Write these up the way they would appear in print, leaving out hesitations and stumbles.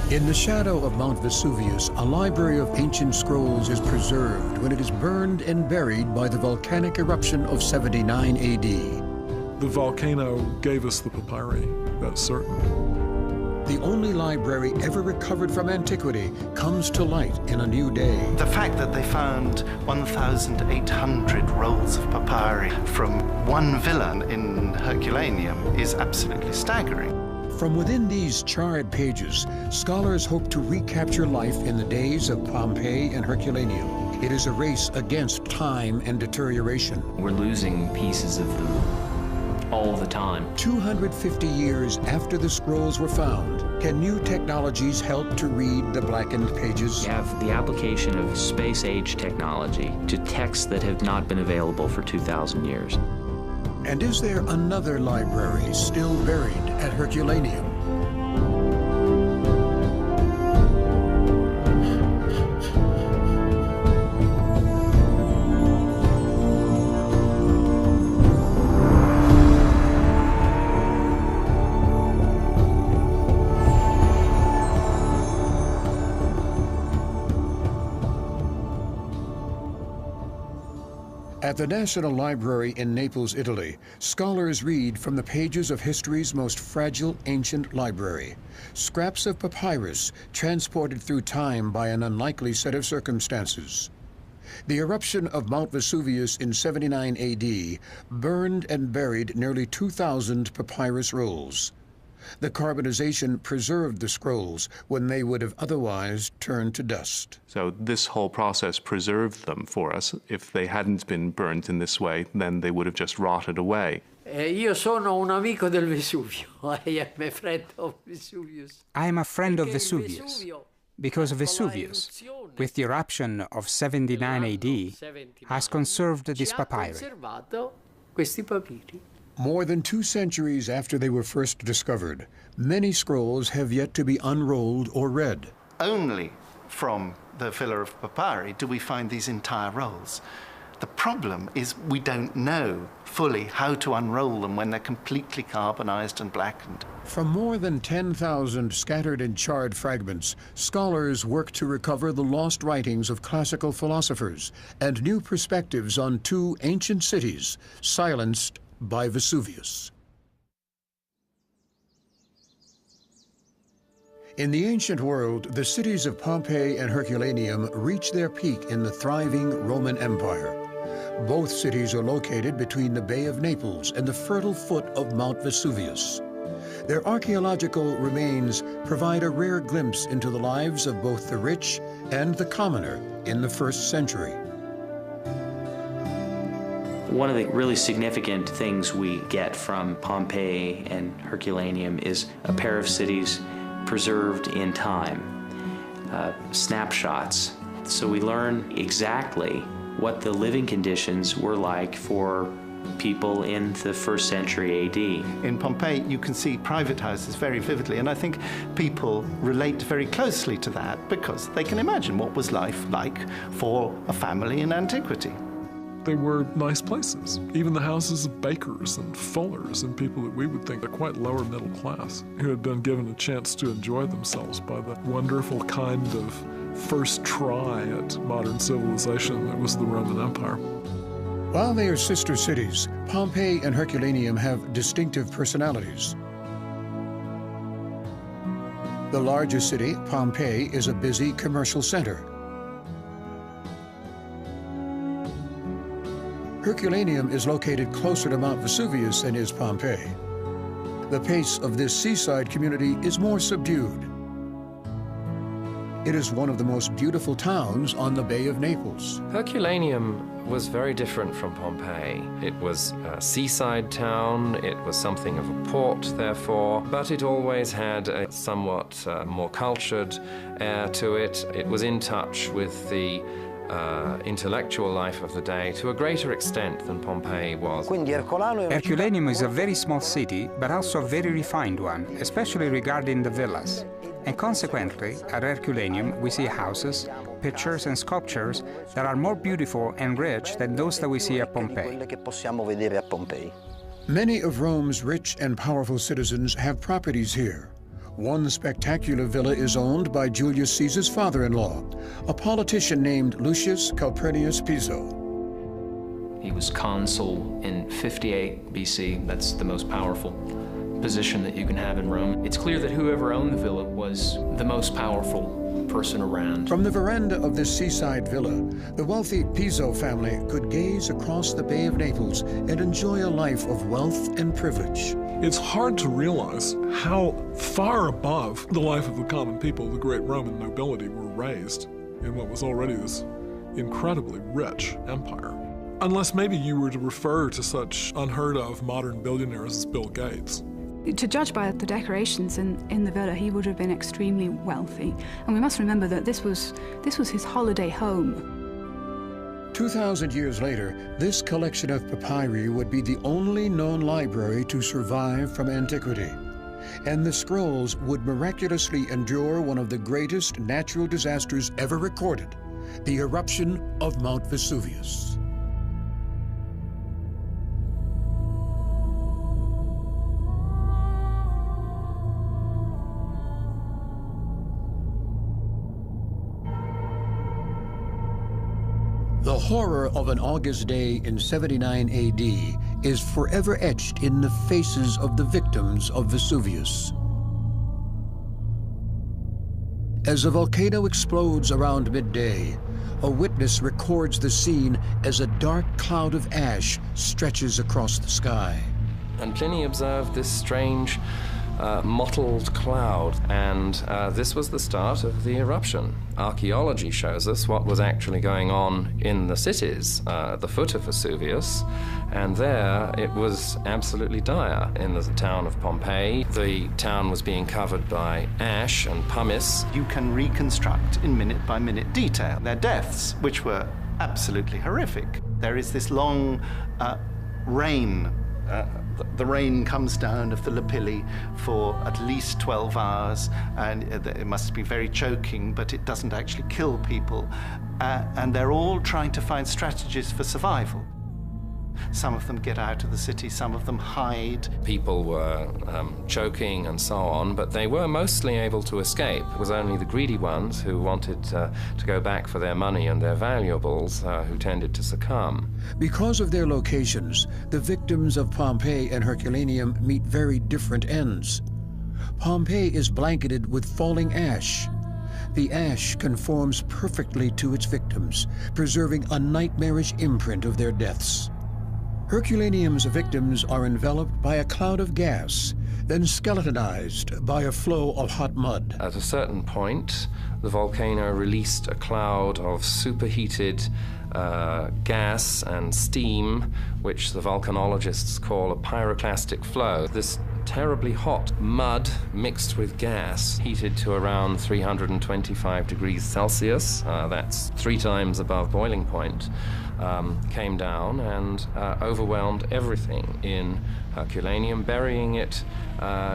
In the shadow of Mount Vesuvius, a library of ancient scrolls is preserved when it is burned and buried by the volcanic eruption of 79 AD. The volcano gave us the papyri, that's certain. The only library ever recovered from antiquity comes to light in a new day. The fact that they found 1,800 rolls of papyri from one villa in Herculaneum is absolutely staggering. From within these charred pages, scholars hope to recapture life in the days of Pompeii and Herculaneum. It is a race against time and deterioration. We're losing pieces of them all the time. 250 years after the scrolls were found, can new technologies help to read the blackened pages? We have the application of space-age technology to texts that have not been available for 2,000 years. And is there another library still buried at Herculaneum? At the National Library in Naples, Italy, scholars read from the pages of history's most fragile ancient library, scraps of papyrus transported through time by an unlikely set of circumstances. The eruption of Mount Vesuvius in 79 AD burned and buried nearly 2,000 papyrus rolls. The carbonization preserved the scrolls when they would have otherwise turned to dust. So this whole process preserved them for us. If they hadn't been burnt in this way, then they would have just rotted away. Io sono un amico del Vesuvio. I am a friend of Vesuvius. I am a friend of Vesuvius, because Vesuvius, with the eruption of 79 AD, has conserved this papyri. More than 2 centuries after they were first discovered, many scrolls have yet to be unrolled or read. Only from the villa of papyri do we find these entire rolls. The problem is we don't know fully how to unroll them when they're completely carbonized and blackened. From more than 10,000 scattered and charred fragments, scholars work to recover the lost writings of classical philosophers and new perspectives on 2 ancient cities silenced by Vesuvius. In the ancient world, the cities of Pompeii and Herculaneum reach their peak in the thriving Roman Empire. Both cities are located between the Bay of Naples and the fertile foot of Mount Vesuvius. Their archaeological remains provide a rare glimpse into the lives of both the rich and the commoner in the 1st century. One of the really significant things we get from Pompeii and Herculaneum is a pair of cities preserved in time, snapshots. So we learn exactly what the living conditions were like for people in the 1st century AD. In Pompeii, you can see private houses very vividly, and I think people relate very closely to that because they can imagine what was life like for a family in antiquity. They were nice places. Even the houses of bakers and fullers and people that we would think are quite lower middle class, who had been given a chance to enjoy themselves by the wonderful kind of first try at modern civilization that was the Roman Empire. While they are sister cities, Pompeii and Herculaneum have distinctive personalities. The larger city, Pompeii, is a busy commercial center. Herculaneum is located closer to Mount Vesuvius than is Pompeii. The pace of this seaside community is more subdued. It is one of the most beautiful towns on the Bay of Naples. Herculaneum was very different from Pompeii. It was a seaside town, it was something of a port, therefore, but it always had a somewhat more cultured air to it. It was in touch with the intellectual life of the day to a greater extent than Pompeii was. Herculaneum is a very small city, but also a very refined one, especially regarding the villas. And consequently, at Herculaneum, we see houses, pictures and sculptures that are more beautiful and rich than those that we see at Pompeii. Many of Rome's rich and powerful citizens have properties here. One spectacular villa is owned by Julius Caesar's father-in-law, a politician named Lucius Calpurnius Piso. He was consul in 58 BC. That's the most powerful position that you can have in Rome. It's clear that whoever owned the villa was the most powerful person around. From the veranda of this seaside villa, the wealthy Piso family could gaze across the Bay of Naples and enjoy a life of wealth and privilege. It's hard to realize how far above the life of the common people the great Roman nobility were raised in what was already this incredibly rich empire. Unless maybe you were to refer to such unheard of modern billionaires as Bill Gates. To judge by the decorations in the villa, he would have been extremely wealthy. And we must remember that this was his holiday home. 2,000 years later, this collection of papyri would be the only known library to survive from antiquity. And the scrolls would miraculously endure one of the greatest natural disasters ever recorded, the eruption of Mount Vesuvius. The horror of an August day in 79 AD is forever etched in the faces of the victims of Vesuvius. As a volcano explodes around midday, a witness records the scene as a dark cloud of ash stretches across the sky. And Pliny observed this strange mottled cloud, and this was the start of the eruption. Archaeology shows us what was actually going on in the cities at the foot of Vesuvius, and there it was absolutely dire. In the town of Pompeii, the town was being covered by ash and pumice. You can reconstruct in minute-by-minute detail their deaths, which were absolutely horrific. There is this long rain. The rain comes down of the lapilli for at least 12 hours, and it must be very choking, but it doesn't actually kill people. And they're all trying to find strategies for survival. Some of them get out of the city, some of them hide. People were choking and so on, but they were mostly able to escape. It was only the greedy ones who wanted to go back for their money and their valuables who tended to succumb. Because of their locations, the victims of Pompeii and Herculaneum meet very different ends. Pompeii is blanketed with falling ash. The ash conforms perfectly to its victims, preserving a nightmarish imprint of their deaths. Herculaneum's victims are enveloped by a cloud of gas, then skeletonized by a flow of hot mud. At a certain point, the volcano released a cloud of superheated gas and steam, which the volcanologists call a pyroclastic flow. This terribly hot mud mixed with gas, heated to around 325 degrees Celsius, that's 3 times above boiling point, came down and overwhelmed everything in Herculaneum, burying it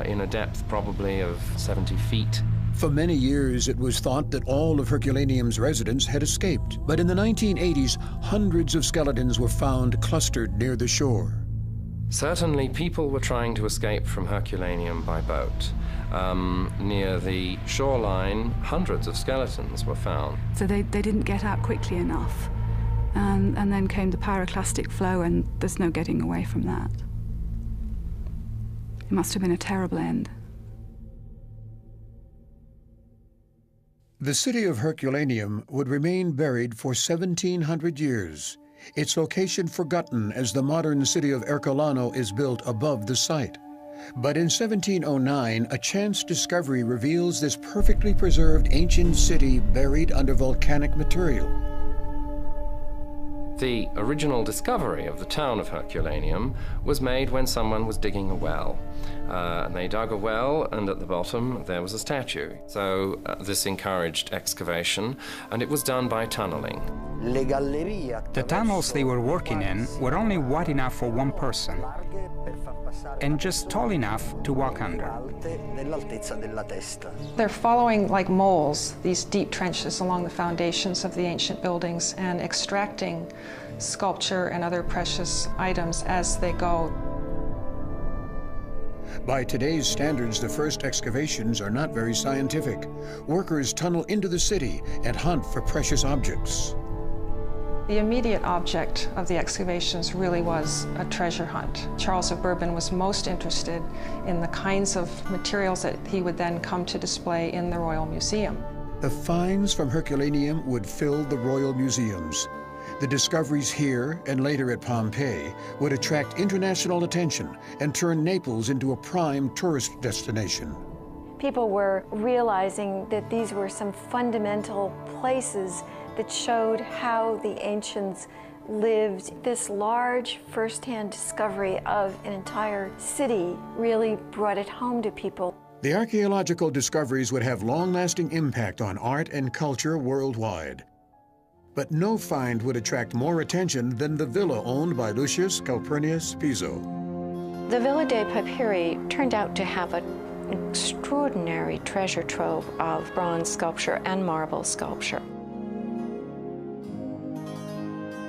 in a depth probably of 70 feet. For many years, it was thought that all of Herculaneum's residents had escaped. But in the 1980s, hundreds of skeletons were found clustered near the shore. Certainly, people were trying to escape from Herculaneum by boat. Near the shoreline, hundreds of skeletons were found. So they didn't get out quickly enough. And then came the pyroclastic flow, and there's no getting away from that. It must have been a terrible end. The city of Herculaneum would remain buried for 1,700 years, its location forgotten as the modern city of Ercolano is built above the site. But in 1709, a chance discovery reveals this perfectly preserved ancient city buried under volcanic material. The original discovery of the town of Herculaneum was made when someone was digging a well. They dug a well, and at the bottom there was a statue. So this encouraged excavation, and it was done by tunneling. The tunnels they were working in were only wide enough for one person, and just tall enough to walk under. They're following, like moles, these deep trenches along the foundations of the ancient buildings and extracting sculpture and other precious items as they go. By today's standards, the first excavations are not very scientific. Workers tunnel into the city and hunt for precious objects. The immediate object of the excavations really was a treasure hunt. Charles of Bourbon was most interested in the kinds of materials that he would then come to display in the Royal Museum. The finds from Herculaneum would fill the royal museums. The discoveries here and later at Pompeii would attract international attention and turn Naples into a prime tourist destination. People were realizing that these were some fundamental places that showed how the ancients lived. This large first-hand discovery of an entire city really brought it home to people. The archaeological discoveries would have long-lasting impact on art and culture worldwide. But no find would attract more attention than the villa owned by Lucius Calpurnius Piso. The Villa dei Papyri turned out to have an extraordinary treasure trove of bronze sculpture and marble sculpture.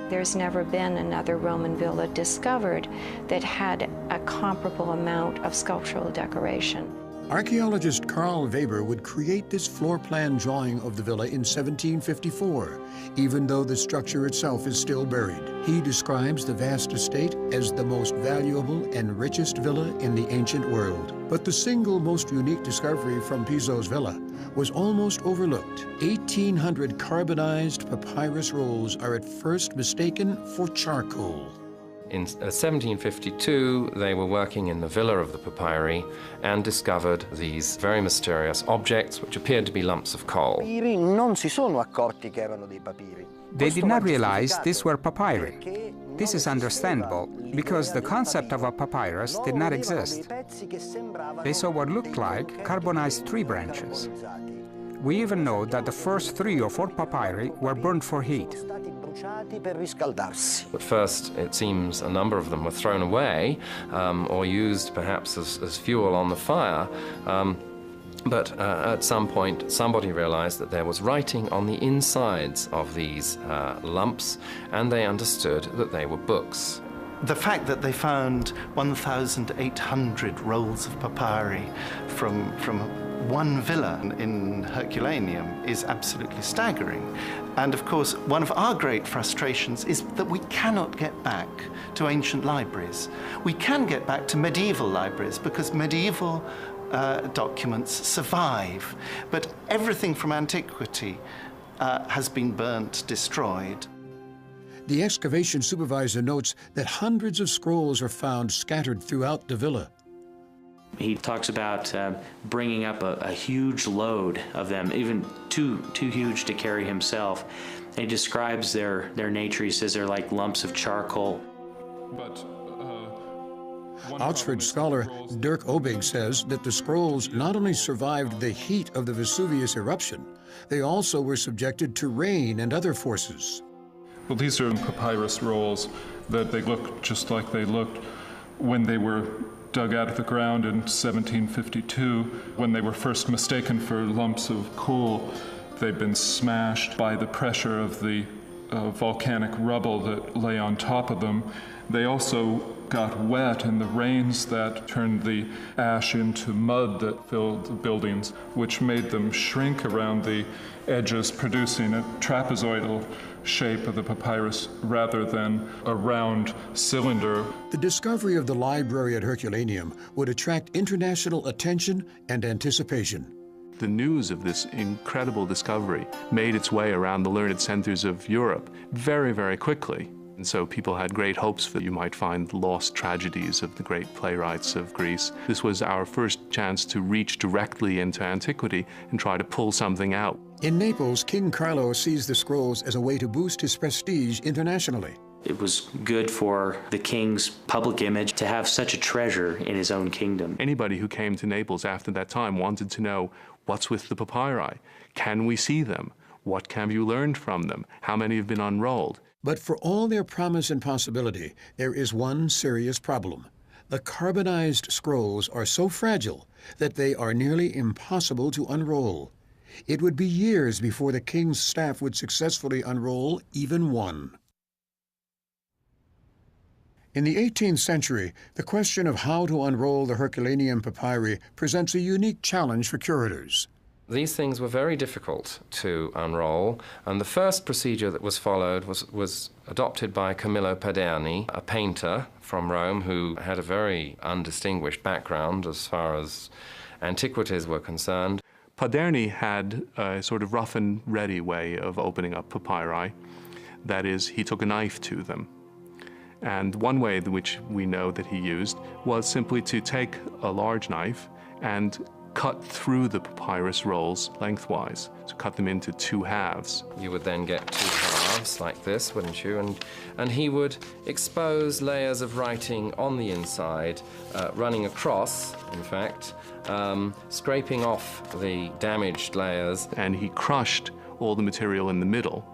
There's never been another Roman villa discovered that had a comparable amount of sculptural decoration. Archaeologist Carl Weber would create this floor plan drawing of the villa in 1754, even though the structure itself is still buried. He describes the vast estate as the most valuable and richest villa in the ancient world. But the single most unique discovery from Piso's villa was almost overlooked. 1,800 carbonized papyrus rolls are at first mistaken for charcoal. In 1752, they were working in the Villa of the Papyri and discovered these very mysterious objects which appeared to be lumps of coal. They did not realize these were papyri. This is understandable because the concept of a papyrus did not exist. They saw what looked like carbonized tree branches. We even know that the first 3 or 4 papyri were burned for heat. At first, it seems a number of them were thrown away or used perhaps as fuel on the fire. But at some point, somebody realized that there was writing on the insides of these lumps, and they understood that they were books. The fact that they found 1,800 rolls of papyri from one villa in Herculaneum is absolutely staggering. And of course, one of our great frustrations is that we cannot get back to ancient libraries. We can get back to medieval libraries because medieval documents survive, but everything from antiquity has been burnt, destroyed. The excavation supervisor notes that hundreds of scrolls are found scattered throughout the villa. He talks about bringing up a huge load of them, even too huge to carry himself. And he describes their nature. He says they're like lumps of charcoal. But Oxford scholar Dirk Obig says that the scrolls not only survived the heat of the Vesuvius eruption, they also were subjected to rain and other forces. well, these are papyrus rolls that they look just like they looked when they were dug out of the ground in 1752, when they were first mistaken for lumps of coal. They'd been smashed by the pressure of the volcanic rubble that lay on top of them. They also got wet in the rains that turned the ash into mud that filled the buildings, which made them shrink around the edges, producing a trapezoidal shape of the papyrus rather than a round cylinder. The discovery of the library at Herculaneum would attract international attention and anticipation. The news of this incredible discovery made its way around the learned centers of Europe very, very quickly. And so people had great hopes that you might find lost tragedies of the great playwrights of Greece. This was our first chance to reach directly into antiquity and try to pull something out. In Naples, King Carlo sees the scrolls as a way to boost his prestige internationally. It was good for the king's public image to have such a treasure in his own kingdom. Anybody who came to Naples after that time wanted to know, what's with the papyri? Can we see them? What have you learned from them? How many have been unrolled? But for all their promise and possibility, there is one serious problem. The carbonized scrolls are so fragile that they are nearly impossible to unroll. It would be years before the king's staff would successfully unroll even one. In the 18th century, the question of how to unroll the Herculaneum papyri presents a unique challenge for curators. These things were very difficult to unroll, and the first procedure that was followed was adopted by Camillo Paderni, a painter from Rome who had a very undistinguished background as far as antiquities were concerned. Paderni had a sort of rough and ready way of opening up papyri. That is, he took a knife to them. And one way which we know that he used was simply to take a large knife and cut through the papyrus rolls lengthwise, so cut them into two halves. You would then get two halves like this, wouldn't you? And he would expose layers of writing on the inside, running across, in fact, scraping off the damaged layers. And he crushed all the material in the middle,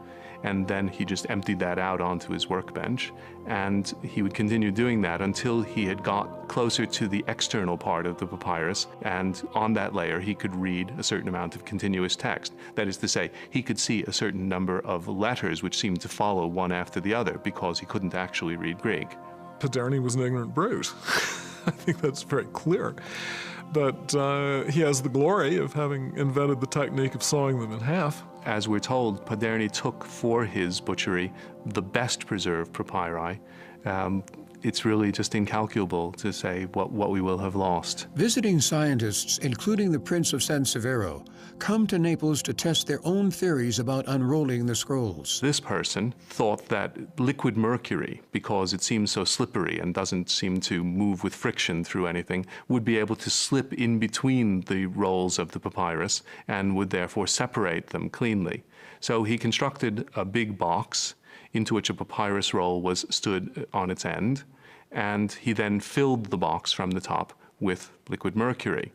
and then he just emptied that out onto his workbench, and he would continue doing that until he had got closer to the external part of the papyrus, and on that layer he could read a certain amount of continuous text. That is to say, he could see a certain number of letters which seemed to follow one after the other because he couldn't actually read Greek. Paderni was an ignorant brute. I think that's very clear. But he has the glory of having invented the technique of sawing them in half. As we're told, Paderni took for his butchery the best preserved papyri. It's really just incalculable to say what we will have lost. Visiting scientists, including the Prince of San Severo, come to Naples to test their own theories about unrolling the scrolls. This person thought that liquid mercury, because it seems so slippery and doesn't seem to move with friction through anything, would be able to slip in between the rolls of the papyrus and would therefore separate them cleanly. So he constructed a big box into which a papyrus roll was stood on its end, and he then filled the box from the top with liquid mercury.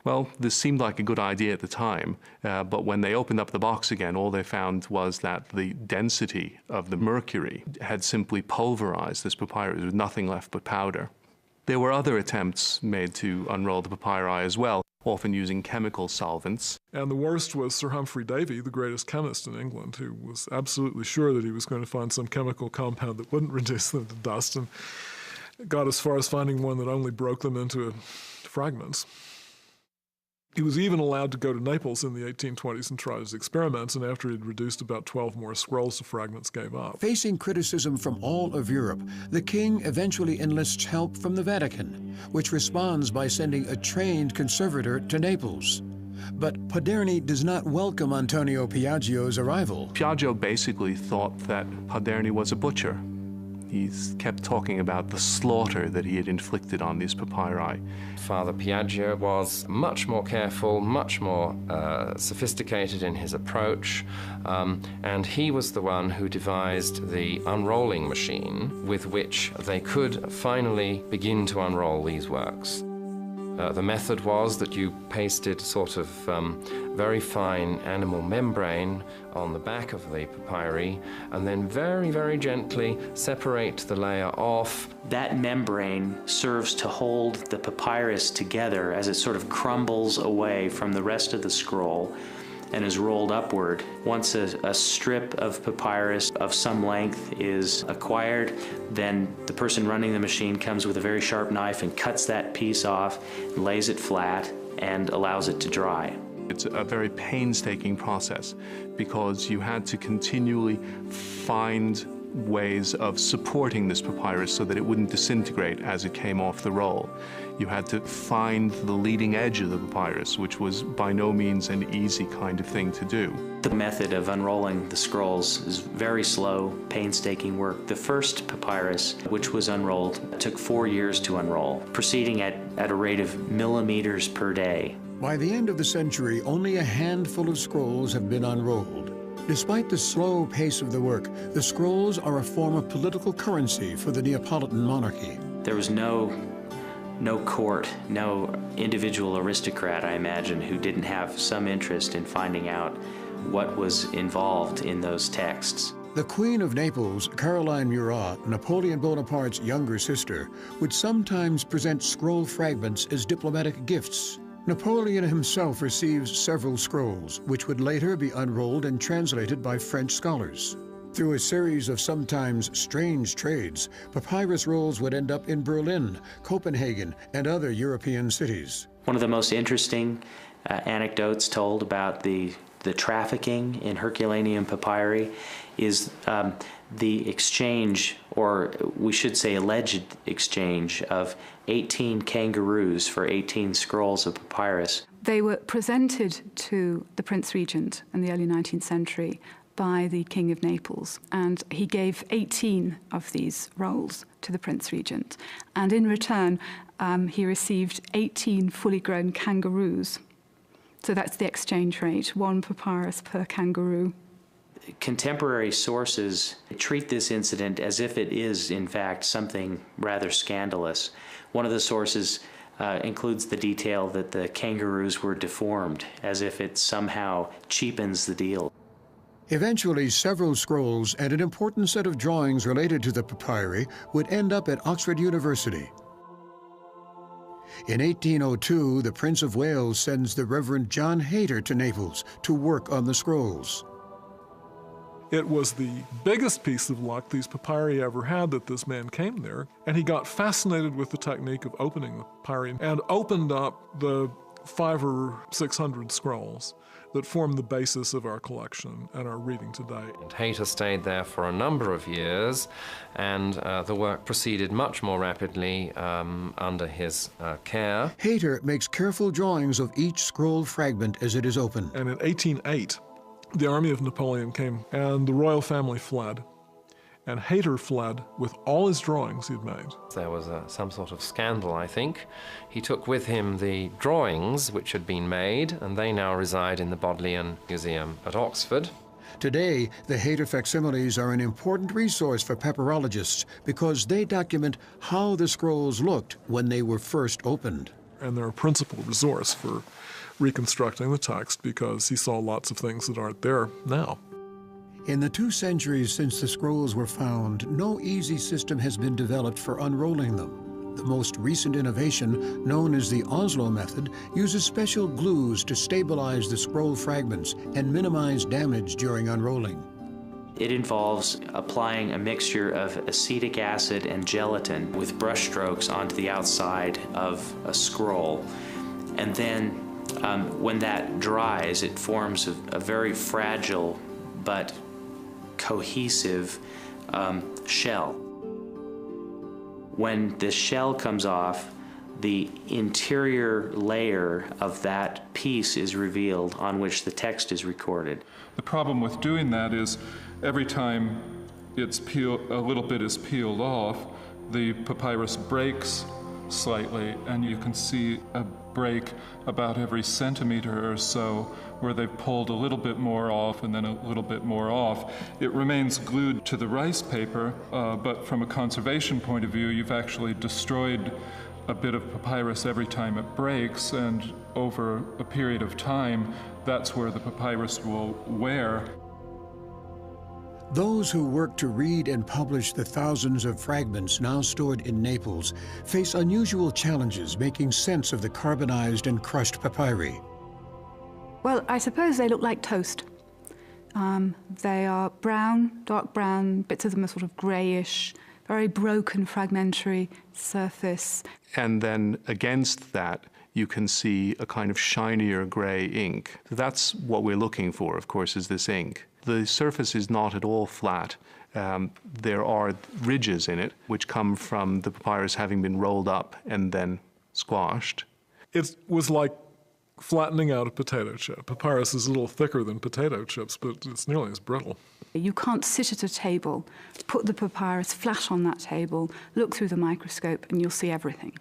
Well, this seemed like a good idea at the time, but when they opened up the box again, all they found was that the density of the mercury had simply pulverized this papyrus with nothing left but powder. There were other attempts made to unroll the papyri as well, often using chemical solvents. And the worst was Sir Humphrey Davy, the greatest chemist in England, who was absolutely sure that he was going to find some chemical compound that wouldn't reduce them to dust, and got as far as finding one that only broke them into fragments. He was even allowed to go to Naples in the 1820s and try his experiments, and after he'd reduced about 12 more scrolls to fragments, gave up. Facing criticism from all of Europe, the king eventually enlists help from the Vatican, which responds by sending a trained conservator to Naples. But Paderni does not welcome Antonio Piaggio's arrival. Piaggio basically thought that Paderni was a butcher. He's kept talking about the slaughter that he had inflicted on these papyri. Father Piaggio was much more careful, much more sophisticated in his approach, and he was the one who devised the unrolling machine with which they could finally begin to unroll these works. The method was that you pasted sort of very fine animal membrane on the back of the papyri and then very, very gently separate the layer off. That membrane serves to hold the papyrus together as it sort of crumbles away from the rest of the scroll and is rolled upward. Once a strip of papyrus of some length is acquired, then the person running the machine comes with a very sharp knife and cuts that piece off, lays it flat, and allows it to dry. It's a very painstaking process because you had to continually find ways of supporting this papyrus so that it wouldn't disintegrate as it came off the roll. You had to find the leading edge of the papyrus, which was by no means an easy kind of thing to do. The method of unrolling the scrolls is very slow, painstaking work. The first papyrus, which was unrolled, took 4 years to unroll, proceeding at a rate of millimeters per day. By the end of the century, only a handful of scrolls have been unrolled. Despite the slow pace of the work, the scrolls are a form of political currency for the Neapolitan monarchy. There was no court, no individual aristocrat, I imagine, who didn't have some interest in finding out what was involved in those texts. The Queen of Naples, Caroline Murat, Napoleon Bonaparte's younger sister, would sometimes present scroll fragments as diplomatic gifts. Napoleon himself receives several scrolls, which would later be unrolled and translated by French scholars. Through a series of sometimes strange trades, papyrus rolls would end up in Berlin, Copenhagen, and other European cities. One of the most interesting anecdotes told about the trafficking in Herculaneum papyri is the exchange, or we should say alleged exchange, of 18 kangaroos for 18 scrolls of papyrus. They were presented to the Prince Regent in the early 19th century by the King of Naples, and he gave 18 of these rolls to the Prince Regent, and in return he received 18 fully grown kangaroos. So that's the exchange rate, 1 papyrus per kangaroo. Contemporary sources treat this incident as if it is, in fact, something rather scandalous. One of the sources includes the detail that the kangaroos were deformed, as if it somehow cheapens the deal. Eventually, several scrolls and an important set of drawings related to the papyri would end up at Oxford University. In 1802, the Prince of Wales sends the Reverend John Hayter to Naples to work on the scrolls. It was the biggest piece of luck these papyri ever had that this man came there, and he got fascinated with the technique of opening the papyri and opened up the 500 or 600 scrolls that form the basis of our collection and our reading today. And Hayter stayed there for a number of years, and the work proceeded much more rapidly under his care. Hayter makes careful drawings of each scroll fragment as it is opened. And in 1808, the army of Napoleon came, and the royal family fled. And Hayter fled with all his drawings he'd made. There was some sort of scandal, I think. He took with him the drawings which had been made, and they now reside in the Bodleian Museum at Oxford. Today, the Hayter facsimiles are an important resource for papyrologists because they document how the scrolls looked when they were first opened. And they're a principal resource for reconstructing the text because he saw lots of things that aren't there now. In the 2 centuries since the scrolls were found, no easy system has been developed for unrolling them. The most recent innovation, known as the Oslo method, uses special glues to stabilize the scroll fragments and minimize damage during unrolling. It involves applying a mixture of acetic acid and gelatin with brush strokes onto the outside of a scroll. And then when that dries, it forms a very fragile but cohesive shell. When the shell comes off, the interior layer of that piece is revealed on which the text is recorded. The problem with doing that is every time it's a little bit is peeled off, the papyrus breaks slightly, and you can see a break about every centimeter or so where they've pulled a little bit more off and then a little bit more off. It remains glued to the rice paper, but from a conservation point of view, you've actually destroyed a bit of papyrus every time it breaks, and over a period of time, that's where the papyrus will wear. Those who work to read and publish the thousands of fragments now stored in Naples face unusual challenges making sense of the carbonized and crushed papyri. Well, I suppose they look like toast. They are brown, dark brown, bits of them are sort of grayish, very broken, fragmentary surface. And then against that, you can see a kind of shinier gray ink. That's what we're looking for, of course, is this ink. The surface is not at all flat. There are ridges in it, which come from the papyrus having been rolled up and then squashed. It was like flattening out a potato chip. Papyrus is a little thicker than potato chips, but it's nearly as brittle. You can't sit at a table, put the papyrus flat on that table, look through the microscope, and you'll see everything.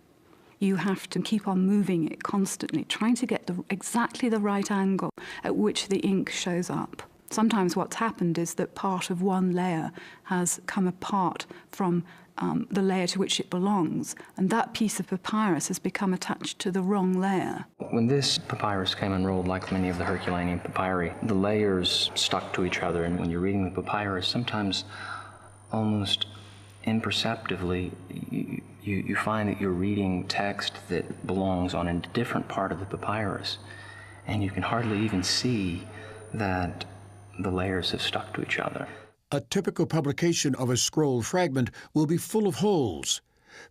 You have to keep on moving it constantly, trying to get exactly the right angle at which the ink shows up. Sometimes what's happened is that part of one layer has come apart from the layer to which it belongs, and that piece of papyrus has become attached to the wrong layer. When this papyrus came unrolled, like many of the Herculaneum papyri, the layers stuck to each other, and when you're reading the papyrus, sometimes almost imperceptibly, you find that you're reading text that belongs on a different part of the papyrus, and you can hardly even see that the layers have stuck to each other. A typical publication of a scroll fragment will be full of holes.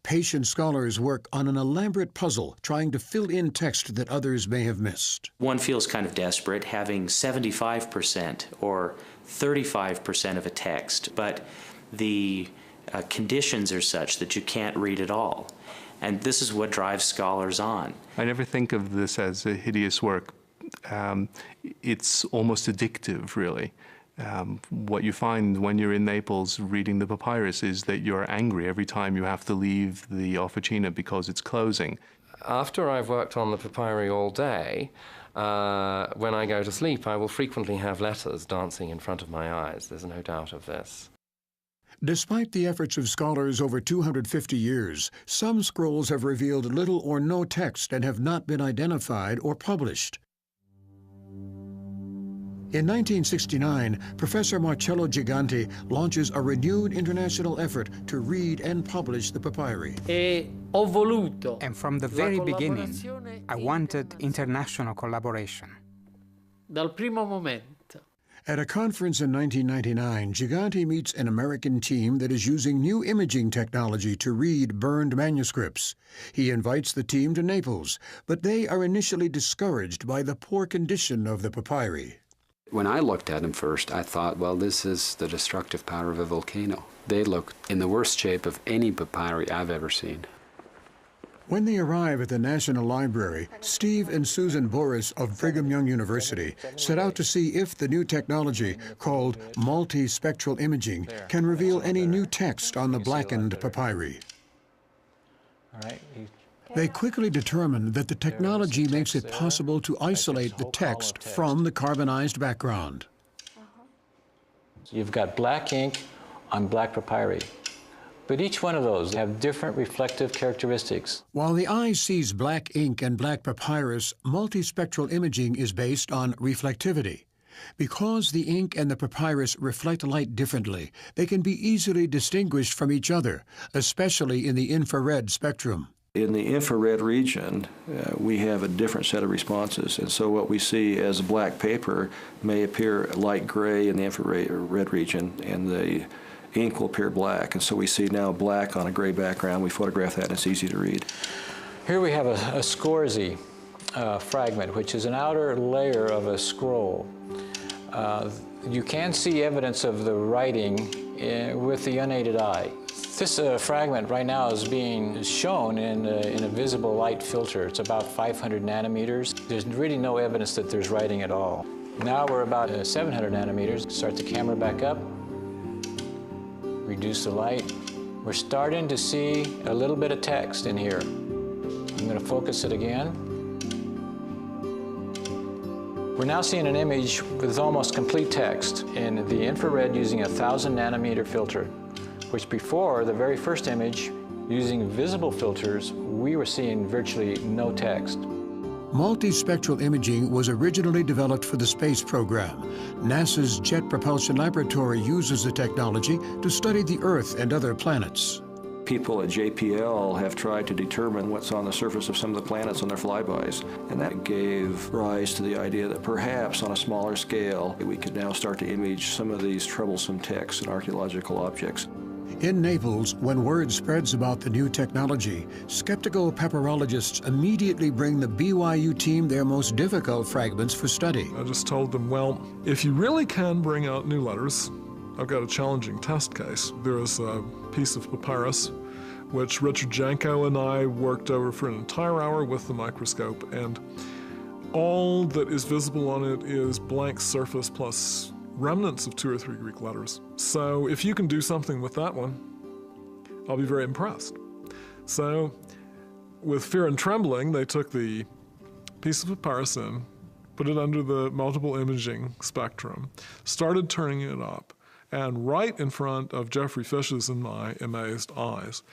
Patient scholars work on an elaborate puzzle, trying to fill in text that others may have missed. One feels kind of desperate having 75% or 35% of a text, but the conditions are such that you can't read it all. And this is what drives scholars on. I never think of this as a hideous work. It's almost addictive, really. What you find when you're in Naples reading the papyrus is that you're angry every time you have to leave the officina because it's closing. After I've worked on the papyri all day, when I go to sleep, I will frequently have letters dancing in front of my eyes. There's no doubt of this. Despite the efforts of scholars over 250 years, some scrolls have revealed little or no text and have not been identified or published. In 1969, Professor Marcello Giganti launches a renewed international effort to read and publish the papyri. And from the very beginning, I wanted international collaboration. Dal primo momento. At a conference in 1999, Giganti meets an American team that is using new imaging technology to read burned manuscripts. He invites the team to Naples, but they are initially discouraged by the poor condition of the papyri. When I looked at them first, I thought, well, this is the destructive power of a volcano. They look in the worst shape of any papyri I've ever seen. When they arrive at the National Library, Steve and Susan Boris of Brigham Young University set out to see if the new technology, called multispectral imaging, can reveal any new text on the blackened papyri. They quickly determined that the technology makes it possible to isolate the text from the carbonized background. You've got black ink on black papyri. But each one of those have different reflective characteristics. While the eye sees black ink and black papyrus, multispectral imaging is based on reflectivity. Because the ink and the papyrus reflect light differently, they can be easily distinguished from each other, especially in the infrared spectrum. In the infrared region, we have a different set of responses, and so what we see as black paper may appear light gray in the infrared region, and the ink will appear black, and so we see now black on a gray background. We photograph that, and it's easy to read. Here we have a scorzy fragment, which is an outer layer of a scroll. You can see evidence of the writing with the unaided eye. This fragment right now is being shown in a visible light filter. It's about 500 nanometers. There's really no evidence that there's writing at all. Now we're about 700 nanometers. Start the camera back up. Reduce the light. We're starting to see a little bit of text in here. I'm going to focus it again. We're now seeing an image with almost complete text in the infrared using a 1000 nanometer filter, which before the very first image, using visible filters, we were seeing virtually no text. Multispectral imaging was originally developed for the space program. NASA's Jet Propulsion Laboratory uses the technology to study the Earth and other planets. People at JPL have tried to determine what's on the surface of some of the planets on their flybys, and that gave rise to the idea that perhaps on a smaller scale, we could now start to image some of these troublesome texts and archaeological objects. In Naples, when word spreads about the new technology, skeptical papyrologists immediately bring the BYU team their most difficult fragments for study. I just told them, well, if you really can bring out new letters, I've got a challenging test case. There is a piece of papyrus which Richard Janko and I worked over for an entire hour with the microscope, and all that is visible on it is blank surface plus remnants of 2 or 3 Greek letters. So if you can do something with that one, I'll be very impressed. So with fear and trembling, they took the piece of papyrus in, put it under the multiple imaging spectrum, started turning it up, and right in front of Jeffrey Fish's and my amazed eyes,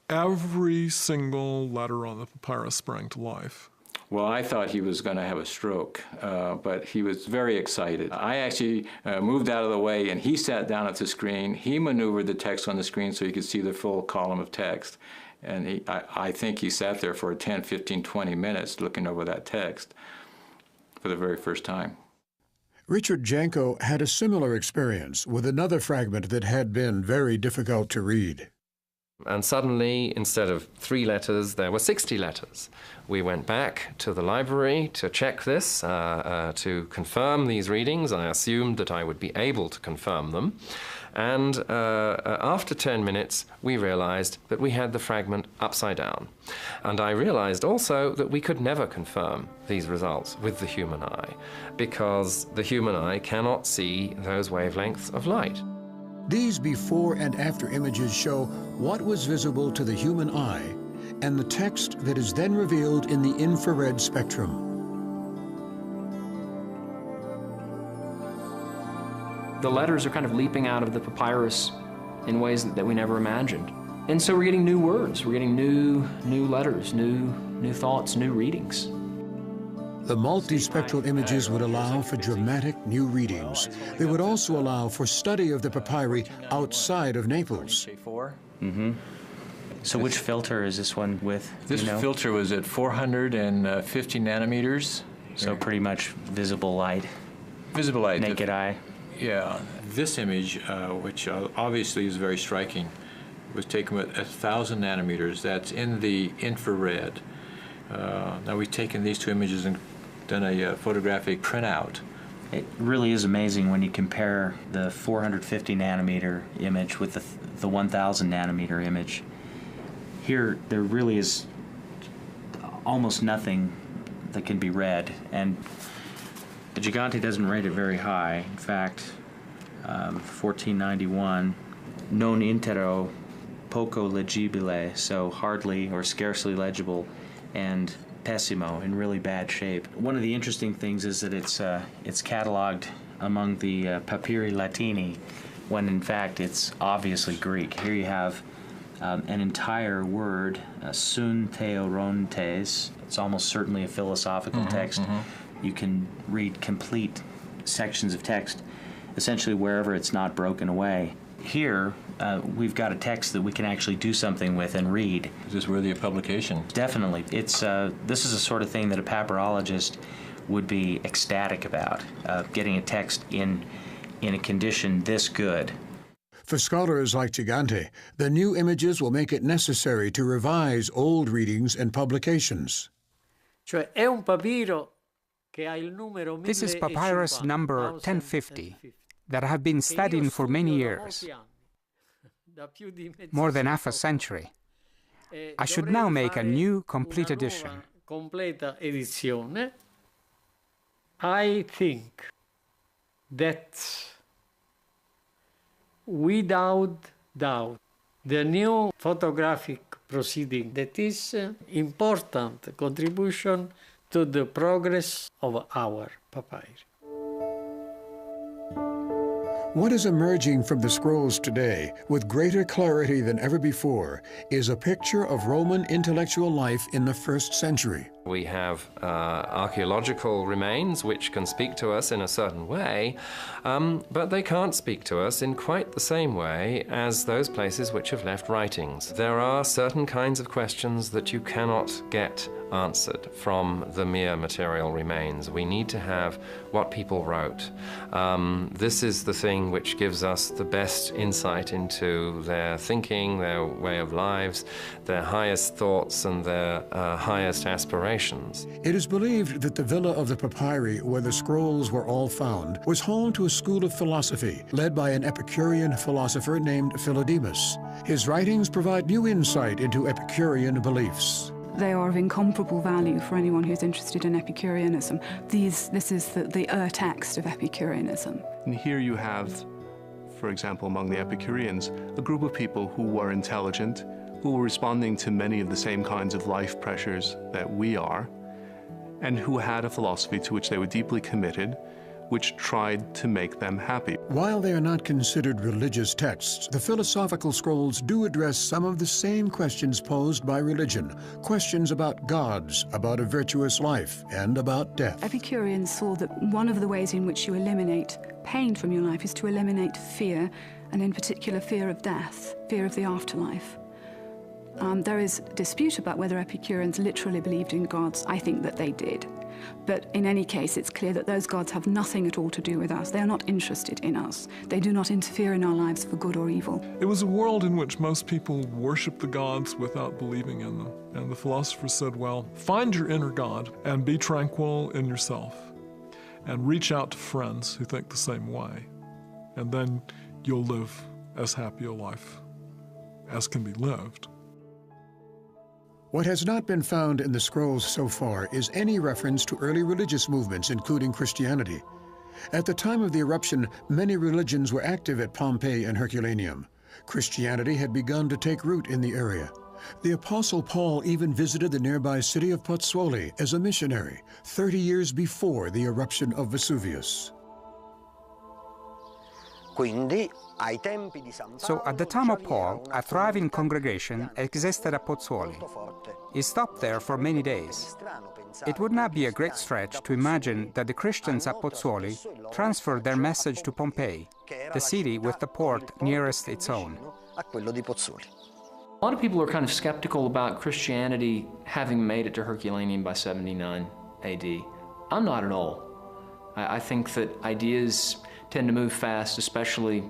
every single letter on the papyrus sprang to life. Well, I thought he was going to have a stroke, but he was very excited. I actually moved out of the way, and he sat down at the screen. He maneuvered the text on the screen so he could see the full column of text. And I think he sat there for 10, 15, 20 minutes looking over that text for the very first time. Richard Janko had a similar experience with another fragment that had been very difficult to read. And suddenly, instead of 3 letters, there were 60 letters. We went back to the library to check this, to confirm these readings. I assumed that I would be able to confirm them. And after 10 minutes, we realized that we had the fragment upside down. And I realized also that we could never confirm these results with the human eye, because the human eye cannot see those wavelengths of light. These before and after images show what was visible to the human eye and the text that is then revealed in the infrared spectrum. The letters are kind of leaping out of the papyrus in ways that we never imagined. And so we're getting new words, we're getting new letters, new thoughts, new readings. The multispectral images would allow for dramatic new readings. They would also allow for study of the papyri outside of Naples. Mm-hmm. So which filter is this one with? This filter was at 450 nanometers. So pretty much visible light. Visible light. Naked eye. Yeah. This image, which obviously is very striking, was taken at 1,000 nanometers. That's in the infrared. Now we've taken these 2 images and done a photographic printout. It really is amazing when you compare the 450 nanometer image with the 1,000 nanometer image. Here, there really is almost nothing that can be read, and the Gigante doesn't rate it very high. In fact, 1491, non intero poco legibile, so hardly or scarcely legible, and pessimo, in really bad shape. One of the interesting things is that it's cataloged among the papyri latini, when in fact it's obviously Greek. Here you have an entire word, sun theorontes. It's almost certainly a philosophical text. You can read complete sections of text, essentially wherever it's not broken away. Here, we've got a text that we can actually do something with and read. Is this worthy of publication? Definitely. It's this is the sort of thing that a papyrologist would be ecstatic about, getting a text in a condition this good. For scholars like Gigante, the new images will make it necessary to revise old readings and publications. This is papyrus number 1050 that I have been studying for many years, more than half a century. I should now make a new, complete edition. I think that without doubt, the new photographic proceeding that is important contribution to the progress of our papyri. What is emerging from the scrolls today, with greater clarity than ever before, is a picture of Roman intellectual life in the 1st century. We have archaeological remains which can speak to us in a certain way, but they can't speak to us in quite the same way as those places which have left writings. There are certain kinds of questions that you cannot get answered from the mere material remains. We need to have what people wrote. This is the thing which gives us the best insight into their thinking, their way of lives, their highest thoughts and their highest aspirations. It is believed that the villa of the papyri, where the scrolls were all found, was home to a school of philosophy led by an Epicurean philosopher named Philodemus. His writings provide new insight into Epicurean beliefs. They are of incomparable value for anyone who's interested in Epicureanism. This is the text of Epicureanism. And here you have, for example, among the Epicureans, a group of people who were intelligent, who were responding to many of the same kinds of life pressures that we are, and who had a philosophy to which they were deeply committed, which tried to make them happy. While they are not considered religious texts, the philosophical scrolls do address some of the same questions posed by religion, questions about gods, about a virtuous life, and about death. Epicureans saw that one of the ways in which you eliminate pain from your life is to eliminate fear, and in particular fear of death, fear of the afterlife. There is dispute about whether Epicureans literally believed in gods. I think that they did. But in any case, it's clear that those gods have nothing at all to do with us. They are not interested in us. They do not interfere in our lives for good or evil. It was a world in which most people worshiped the gods without believing in them. And the philosopher said, well, find your inner God and be tranquil in yourself. And reach out to friends who think the same way. And then you'll live as happy a life as can be lived. What has not been found in the scrolls so far is any reference to early religious movements, including Christianity. At the time of the eruption, many religions were active at Pompeii and Herculaneum. Christianity had begun to take root in the area. The Apostle Paul even visited the nearby city of Pozzuoli as a missionary, 30 years before the eruption of Vesuvius. So at the time of Paul, a thriving congregation existed at Pozzuoli. He stopped there for many days. It would not be a great stretch to imagine that the Christians at Pozzuoli transferred their message to Pompeii, the city with the port nearest its own. A lot of people are kind of skeptical about Christianity having made it to Herculaneum by 79 AD. I'm not at all. I think that ideas tend to move fast, especially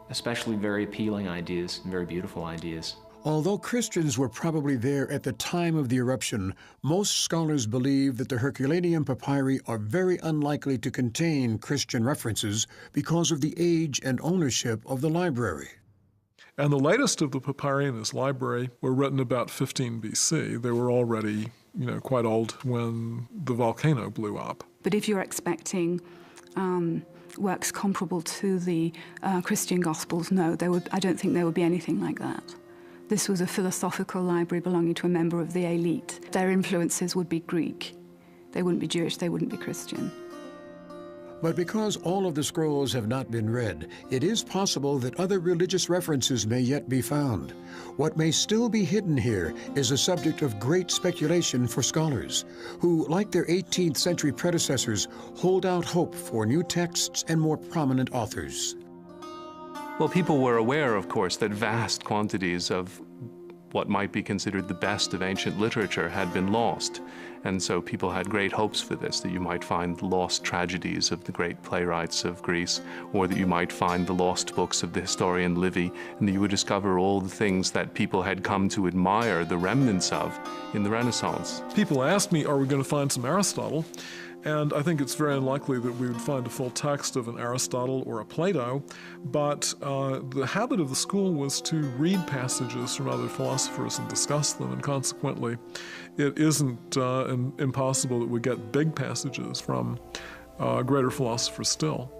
very appealing ideas and very beautiful ideas. Although Christians were probably there at the time of the eruption, most scholars believe that the Herculaneum papyri are very unlikely to contain Christian references because of the age and ownership of the library. And the latest of the papyri in this library were written about 15 BC. They were already, quite old when the volcano blew up. But if you're expecting works comparable to the Christian Gospels, no, I don't think there would be anything like that. This was a philosophical library belonging to a member of the elite. Their influences would be Greek. They wouldn't be Jewish, they wouldn't be Christian. But because all of the scrolls have not been read, it is possible that other religious references may yet be found. What may still be hidden here is a subject of great speculation for scholars, who, like their 18th century predecessors, hold out hope for new texts and more prominent authors. Well, people were aware, of course, that vast quantities of what might be considered the best of ancient literature had been lost. And so people had great hopes for this, that you might find lost tragedies of the great playwrights of Greece, or that you might find the lost books of the historian Livy, and that you would discover all the things that people had come to admire the remnants of in the Renaissance. People asked me, are we going to find some Aristotle? And I think it's very unlikely that we would find a full text of an Aristotle or a Plato, but the habit of the school was to read passages from other philosophers and discuss them, and consequently it isn't impossible that we get big passages from greater philosophers still.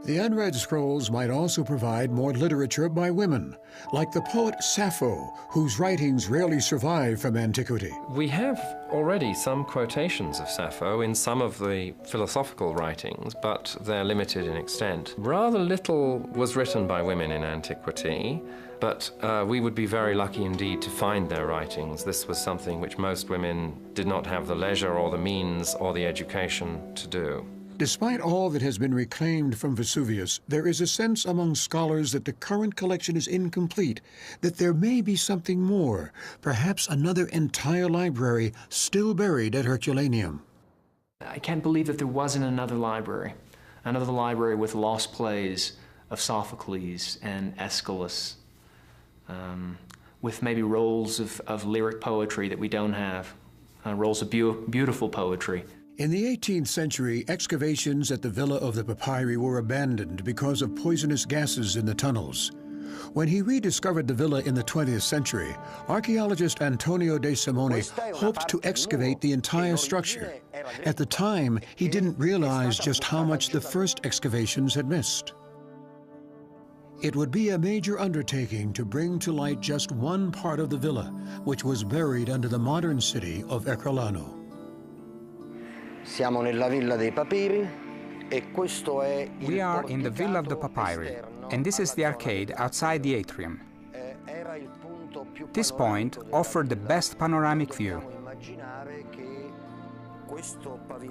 The unread scrolls might also provide more literature by women, like the poet Sappho, whose writings rarely survive from antiquity. We have already some quotations of Sappho in some of the philosophical writings, but they're limited in extent. Rather little was written by women in antiquity, but we would be very lucky indeed to find their writings. This was something which most women did not have the leisure or the means or the education to do. Despite all that has been reclaimed from Vesuvius, there is a sense among scholars that the current collection is incomplete, that there may be something more, perhaps another entire library still buried at Herculaneum. I can't believe that there wasn't another library with lost plays of Sophocles and Aeschylus, with maybe rolls of lyric poetry that we don't have, rolls of beautiful poetry. In the 18th century, excavations at the Villa of the Papyri were abandoned because of poisonous gases in the tunnels. When he rediscovered the villa in the 20th century, archaeologist Antonio de Simone hoped to excavate the entire structure. At the time, he didn't realize just how much the first excavations had missed. It would be a major undertaking to bring to light just one part of the villa, which was buried under the modern city of Herculano. We are in the Villa of the Papyri, and this is the arcade outside the atrium. This point offered the best panoramic view.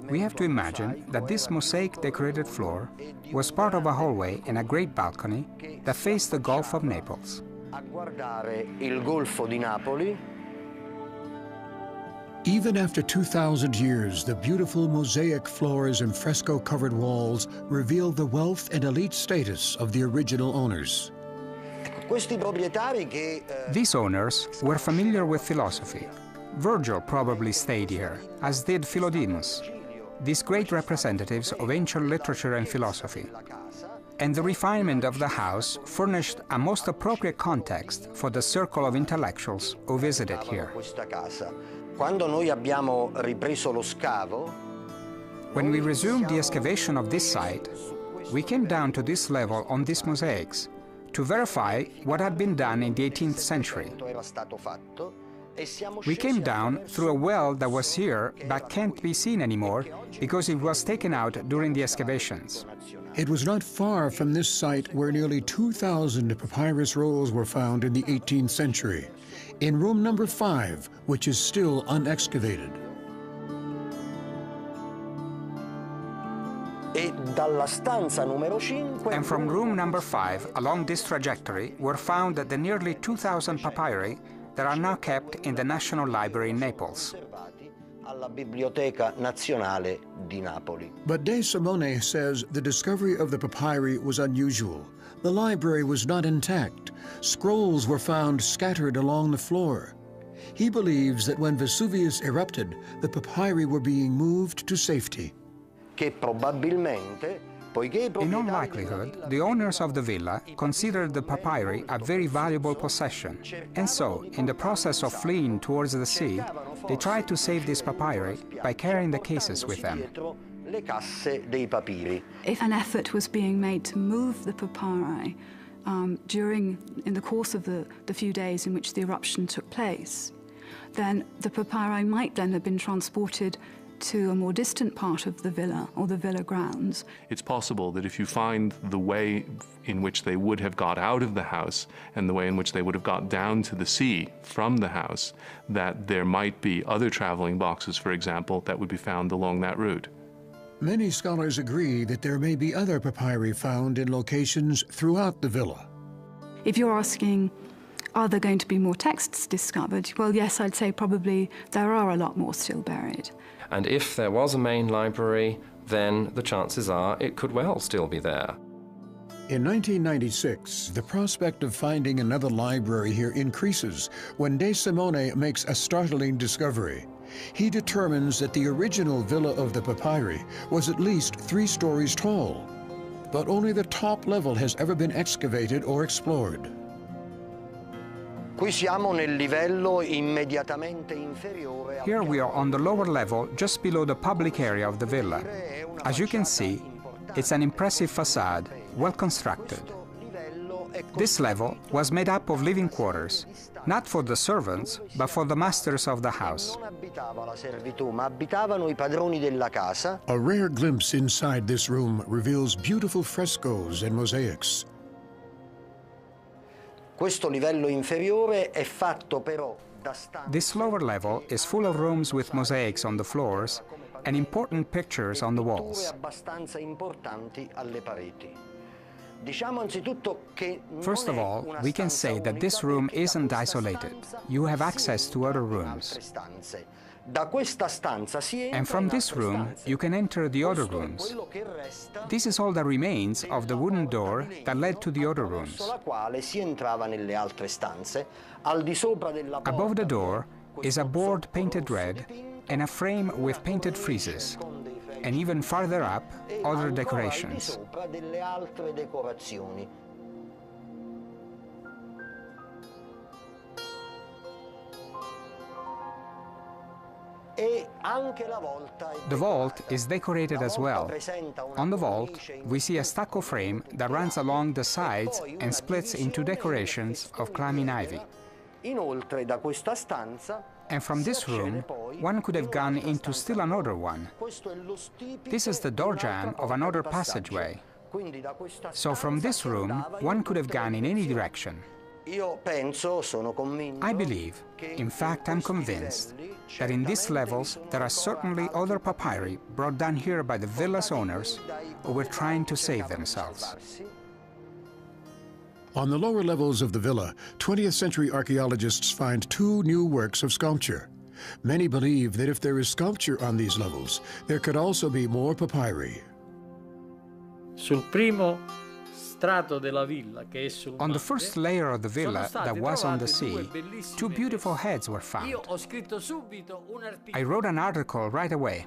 We have to imagine that this mosaic-decorated floor was part of a hallway and a great balcony that faced the Gulf of Naples. a guardare il Golfo di Napoli. Even after 2,000 years, the beautiful mosaic floors and fresco-covered walls reveal the wealth and elite status of the original owners. These owners were familiar with philosophy. Virgil probably stayed here, as did Philodemus, these great representatives of ancient literature and philosophy. And the refinement of the house furnished a most appropriate context for the circle of intellectuals who visited here. When we resumed the excavation of this site, we came down to this level on these mosaics to verify what had been done in the 18th century. We came down through a well that was here but can't be seen anymore because it was taken out during the excavations. It was not far from this site where nearly 2,000 papyrus rolls were found in the 18th century, in room number 5, which is still unexcavated. And from room number 5, along this trajectory, were found the nearly 2,000 papyri that are now kept in the National Library in Naples. But De Simone says the discovery of the papyri was unusual. The library was not intact. Scrolls were found scattered along the floor. He believes that when Vesuvius erupted, the papyri were being moved to safety. In all likelihood, the owners of the villa considered the papyri a very valuable possession, and so, in the process of fleeing towards the sea, they tried to save these papyri by carrying the cases with them. If an effort was being made to move the papyri in the course of the few days in which the eruption took place, then the papyri might then have been transported to a more distant part of the villa or the villa grounds. It's possible that if you find the way in which they would have got out of the house and the way in which they would have got down to the sea from the house, that there might be other traveling boxes, for example, that would be found along that route. Many scholars agree that there may be other papyri found in locations throughout the villa. If you're asking, are there going to be more texts discovered? Well, yes, I'd say probably there are a lot more still buried. And if there was a main library, then the chances are it could well still be there. In 1996, the prospect of finding another library here increases when De Simone makes a startling discovery. He determines that the original villa of the papyri was at least 3 stories tall, but only the top level has ever been excavated or explored. Here we are on the lower level, just below the public area of the villa. As you can see, it's an impressive facade, well constructed. This level was made up of living quarters, not for the servants, but for the masters of the house. A rare glimpse inside this room reveals beautiful frescoes and mosaics. This lower level is full of rooms with mosaics on the floors and important pictures on the walls. First of all, we can say that this room isn't isolated. You have access to other rooms. And from this room, you can enter the other rooms. This is all that remains of the wooden door that led to the other rooms. Above the door is a board painted red and a frame with painted friezes. And even farther up, other decorations. The vault is decorated as well. On the vault, we see a stucco frame that runs along the sides and splits into decorations of climbing ivy. And from this room, one could have gone into still another one. This is the door jamb of another passageway. So from this room, one could have gone in any direction. I believe, in fact I'm convinced, that in these levels there are certainly other papyri brought down here by the villa's owners who were trying to save themselves. On the lower levels of the villa, 20th century archaeologists find 2 new works of sculpture. Many believe that if there is sculpture on these levels, there could also be more papyri. Sul primo strato della villa, che è sul On the mare, first layer of the villa that was on the sea, 2 beautiful heads were found. Io ho scritto subito un I wrote an article right away.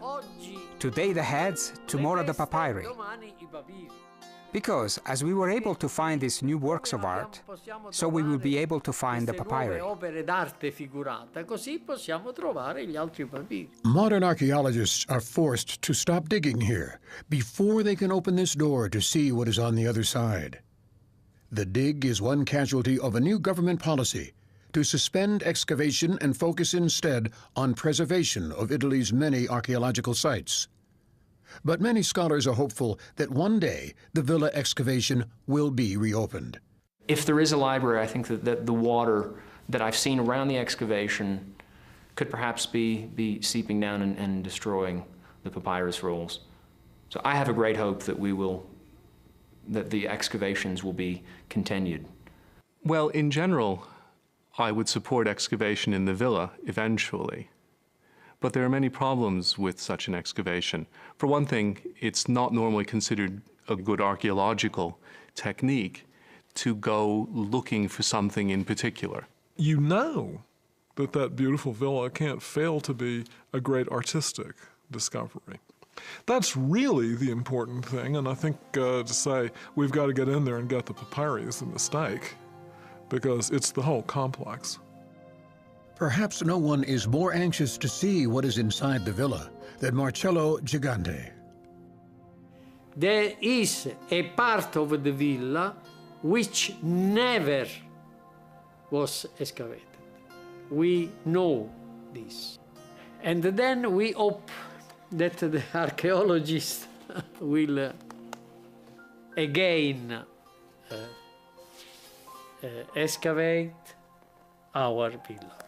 Today the heads, tomorrow the papyri. domani i papiri. Because as we were able to find these new works of art, so we will be able to find the Queste papyri. nuove opere d'arte figurata, così possiamo trovare gli altri papiri. Modern archaeologists are forced to stop digging here before they can open this door to see what is on the other side. The dig is one casualty of a new government policy to suspend excavation and focus instead on preservation of Italy's many archaeological sites. But many scholars are hopeful that one day the villa excavation will be reopened. If there is a library, I think that the water that I've seen around the excavation could perhaps be seeping down and destroying the papyrus rolls. So I have a great hope that that the excavations will be continued. Well, in general, I would support excavation in the villa eventually. But there are many problems with such an excavation. For one thing, it's not normally considered a good archaeological technique to go looking for something in particular. You know that beautiful villa can't fail to be a great artistic discovery. That's really the important thing, and I think to say we've got to get in there and get the papyri is a mistake, because it's the whole complex. Perhaps no one is more anxious to see what is inside the villa than Marcello Gigante. There is a part of the villa which never was excavated. We know this. And then we hope that the archaeologists will again excavate our villa.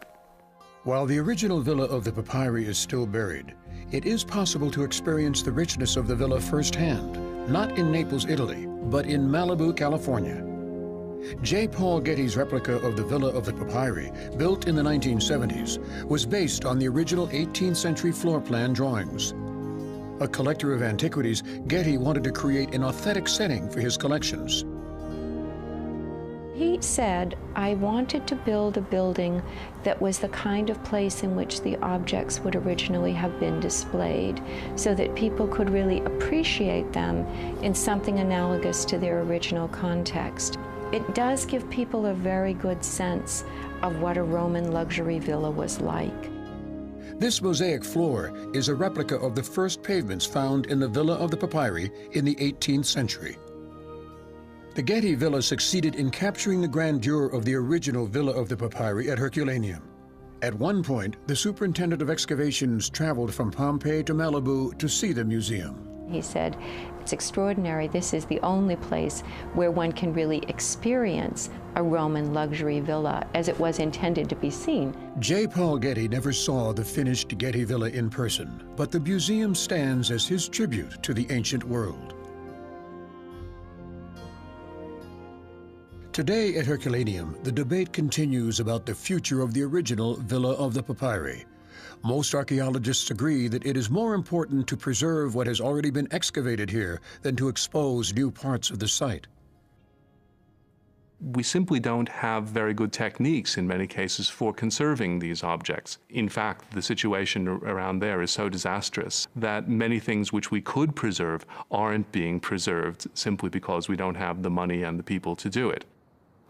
While the original villa of the papyri is still buried, it is possible to experience the richness of the villa firsthand, not in Naples, Italy, but in Malibu, California. J. Paul Getty's replica of the Villa of the Papyri, built in the 1970s, was based on the original 18th century floor plan drawings. A collector of antiquities, Getty wanted to create an authentic setting for his collections. He said, I wanted to build a building that was the kind of place in which the objects would originally have been displayed, so that people could really appreciate them in something analogous to their original context. It does give people a very good sense of what a Roman luxury villa was like. This mosaic floor is a replica of the first pavements found in the Villa of the Papyri in the 18th century. The Getty Villa succeeded in capturing the grandeur of the original Villa of the Papyri at Herculaneum. At one point, the superintendent of excavations traveled from Pompeii to Malibu to see the museum. He said, it's extraordinary. This is the only place where one can really experience a Roman luxury villa as it was intended to be seen. J. Paul Getty never saw the finished Getty Villa in person, but the museum stands as his tribute to the ancient world. Today at Herculaneum, the debate continues about the future of the original Villa of the Papyri. Most archaeologists agree that it is more important to preserve what has already been excavated here than to expose new parts of the site. We simply don't have very good techniques in many cases for conserving these objects. In fact, the situation around there is so disastrous that many things which we could preserve aren't being preserved simply because we don't have the money and the people to do it.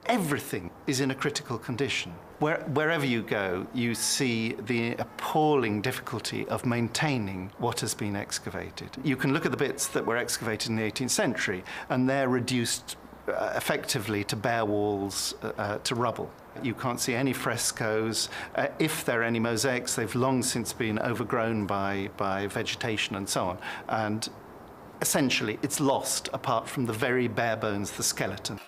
Everything is in a critical condition. Wherever you go, you see the appalling difficulty of maintaining what has been excavated. You can look at the bits that were excavated in the 18th century, and they're reduced effectively to bare walls, to rubble. You can't see any frescoes. If there are any mosaics, they've long since been overgrown by vegetation and so on. And essentially, it's lost apart from the very bare bones, the skeleton.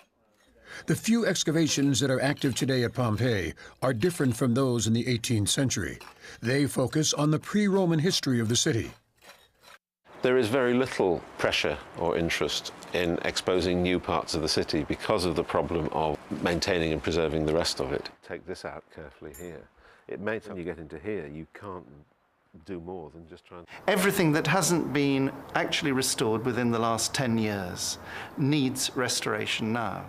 The few excavations that are active today at Pompeii are different from those in the 18th century. They focus on the pre-Roman history of the city. There is very little pressure or interest in exposing new parts of the city because of the problem of maintaining and preserving the rest of it. Take this out carefully here. It may, when you get into here, you can't do more than just try and... Everything that hasn't been actually restored within the last 10 years needs restoration now.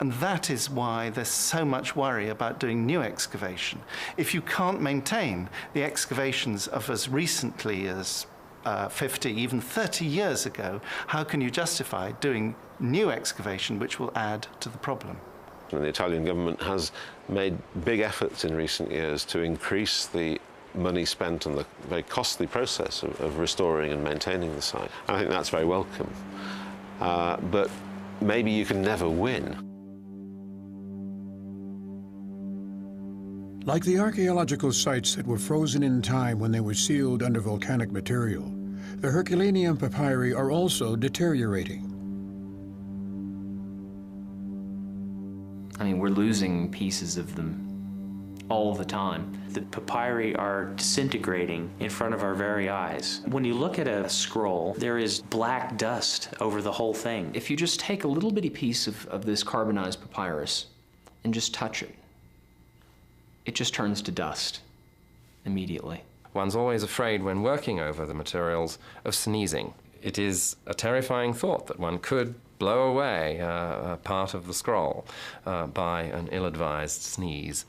And that is why there's so much worry about doing new excavation. If you can't maintain the excavations of as recently as 50, even 30 years ago, how can you justify doing new excavation which will add to the problem? And the Italian government has made big efforts in recent years to increase the money spent on the very costly process of restoring and maintaining the site. I think that's very welcome. But maybe you can never win. Like the archaeological sites that were frozen in time when they were sealed under volcanic material, the Herculaneum papyri are also deteriorating. I mean, we're losing pieces of them all the time. The papyri are disintegrating in front of our very eyes. When you look at a scroll, there is black dust over the whole thing. If you just take a little bitty piece of this carbonized papyrus and just touch it, it just turns to dust immediately. One's always afraid when working over the materials of sneezing. It is a terrifying thought that one could blow away a part of the scroll by an ill-advised sneeze.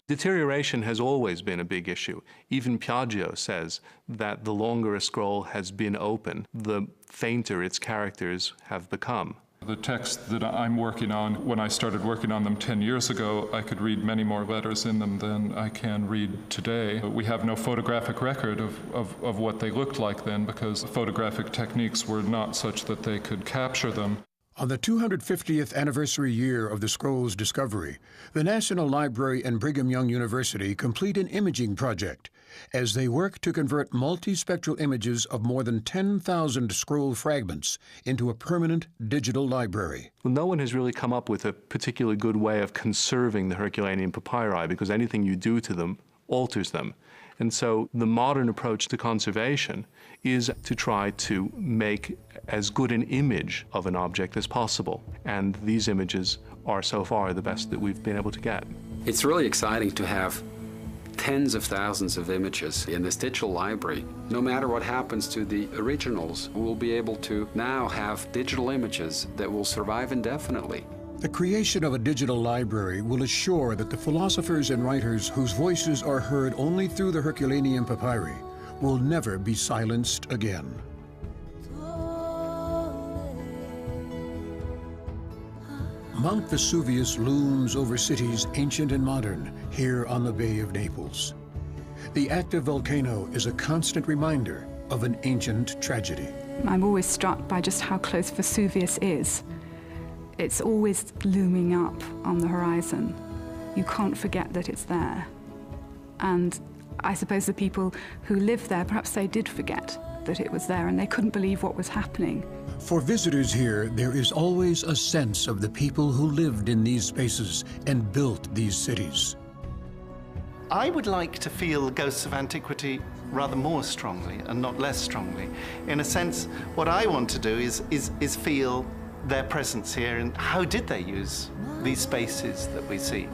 Deterioration has always been a big issue. Even Piaggio says that the longer a scroll has been open, the fainter its characters have become. The text that I'm working on, when I started working on them 10 years ago, I could read many more letters in them than I can read today. We have no photographic record of what they looked like then, because photographic techniques were not such that they could capture them. On the 250th anniversary year of the scroll's discovery, the National Library and Brigham Young University complete an imaging project as they work to convert multispectral images of more than 10,000 scroll fragments into a permanent digital library. Well, no one has really come up with a particularly good way of conserving the Herculaneum papyri, because anything you do to them alters them. And so the modern approach to conservation is to try to make as good an image of an object as possible. And these images are so far the best that we've been able to get. It's really exciting to have tens of thousands of images in this digital library. No matter what happens to the originals, we'll be able to now have digital images that will survive indefinitely. The creation of a digital library will assure that the philosophers and writers whose voices are heard only through the Herculaneum papyri will never be silenced again. Mount Vesuvius looms over cities ancient and modern here on the Bay of Naples. The active volcano is a constant reminder of an ancient tragedy. I'm always struck by just how close Vesuvius is. It's always looming up on the horizon. You can't forget that it's there. And I suppose the people who live there, perhaps they did forget that it was there and they couldn't believe what was happening. For visitors here, there is always a sense of the people who lived in these spaces and built these cities. I would like to feel the ghosts of antiquity rather more strongly and not less strongly. In a sense, what I want to do is feel their presence here and how did they use these spaces that we see.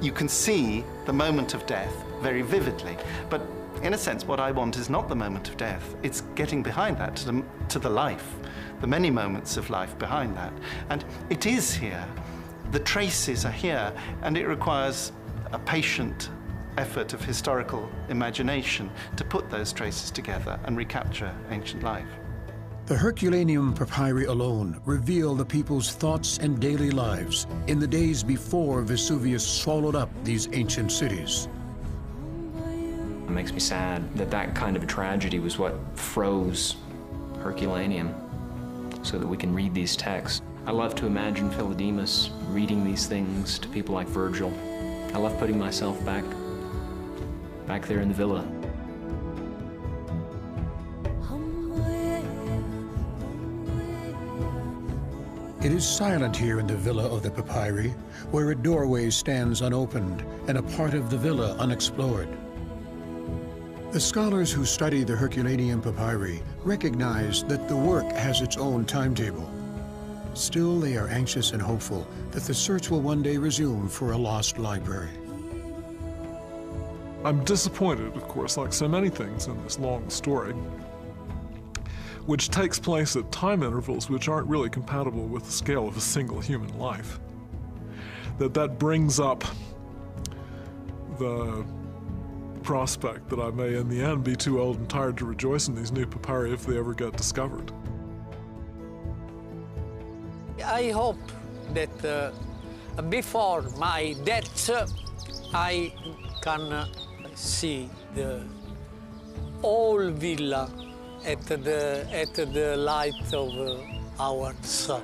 You can see the moment of death very vividly, but in a sense what I want is not the moment of death, it's getting behind that to the life, the many moments of life behind that. And it is here, the traces are here, and it requires a patient effort of historical imagination to put those traces together and recapture ancient life. The Herculaneum papyri alone reveal the people's thoughts and daily lives in the days before Vesuvius swallowed up these ancient cities. It makes me sad that that kind of a tragedy was what froze Herculaneum so that we can read these texts. I love to imagine Philodemus reading these things to people like Virgil. I love putting myself back there in the villa. It is silent here in the Villa of the Papyri, where a doorway stands unopened and a part of the villa unexplored. The scholars who study the Herculaneum papyri recognize that the work has its own timetable. Still, they are anxious and hopeful that the search will one day resume for a lost library. I'm disappointed, of course, like so many things in this long story, which takes place at time intervals which aren't really compatible with the scale of a single human life, that brings up the prospect that I may in the end be too old and tired to rejoice in these new papyri if they ever get discovered. I hope that before my death I can see the whole villa at the light of our sun.